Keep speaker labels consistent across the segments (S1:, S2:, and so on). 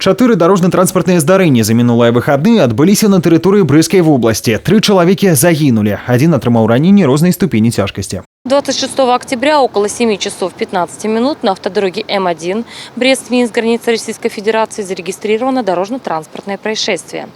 S1: Чатыры дорожно-транспортныя здарэнні за мінулыя выхадныя адбыліся на тэрыторыі Брыскай вобласці. 3 чалавекі загінулі. Один атрымаў раненні рознай ступені цяжкасці.
S2: 26 октября около 7 часов 15 минут на автодороге М1 Брест-Минск, граница Российской Федерации, зарегистрировано дорожно-транспортное происшествие.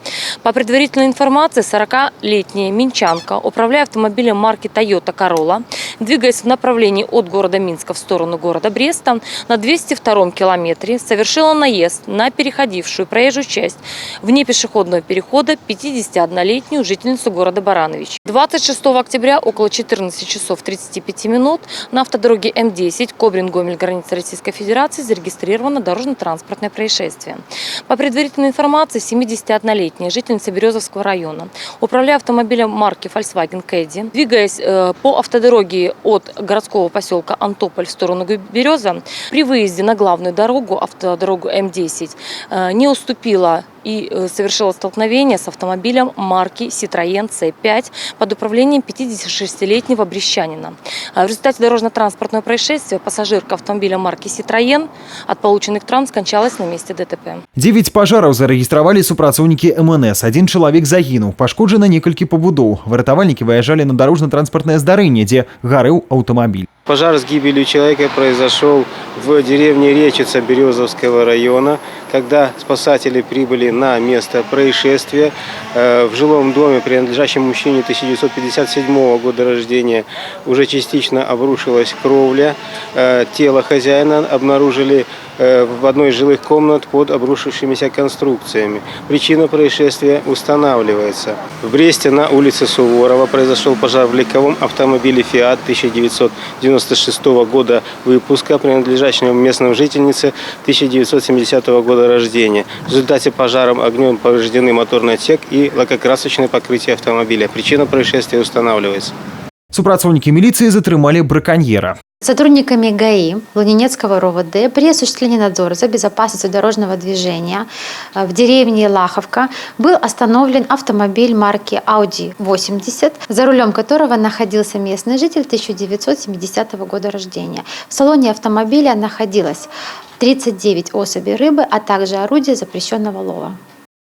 S2: По предварительной информации, 40-летняя минчанка, управляя автомобилем марки Toyota Corolla, двигаясь в направлении от города Минска в сторону города Бреста, на 202-м километре совершила наезд на переходившую проезжую часть вне пешеходного перехода 51-летнюю жительницу города Баранович. 26 октября около 14 часов 35 минут на автодороге М10 Кобрин-Гомель, граница Российской Федерации, зарегистрировано дорожно-транспортное происшествие. По предварительной информации, 71-летняя жительница Березовского района, управляя автомобилем марки Volkswagen Caddy, двигаясь по автодороге от городского поселка Антополь в сторону Береза, при выезде на главную дорогу, автодорогу М10, не уступила и совершила столкновение с автомобилем марки Citroën C5 под управлением 56-летнего брестчанина. В результате дорожно-транспортного происшествия пассажирка автомобиля марки Citroën от полученных травм скончалась на месте ДТП.
S1: 9 пажараў зарэгістравалі супрацоўнікі МНС. Один чалавек загінуў. Пашкоджана некалькі пабудоў. Выратавальнікі выязджалі на дорожно-транспортное здарэнне, дзе гарэў аўтамабіль.
S3: Пожар с гибелью человека произошел в деревне Речица Березовского района, когда спасатели прибыли на место происшествия. В жилом доме, принадлежащем мужчине 1957 года рождения, уже частично обрушилась кровля. Тело хозяина обнаружили в одной из жилых комнат под обрушившимися конструкциями. Причина происшествия устанавливается. В Бресте на улице Суворова произошел пожар в легковом автомобиле «Фиат» 1996 года выпуска, принадлежащего местной жительнице 1970 года рождения. В результате пожара огнем повреждены моторный отсек и лакокрасочное покрытие автомобиля. Причина происшествия устанавливается.
S1: Супрацоўнікі милиции затрымали браконьера.
S4: Сотрудниками ГАИ Лунинецкого РОВД при осуществлении надзора за безопасностью дорожного движения в деревне Лаховка был остановлен автомобиль марки Audi 80, за рулем которого находился местный житель 1970 года рождения. В салоне автомобиля находилось 39 особей рыбы, а также орудие запрещенного лова.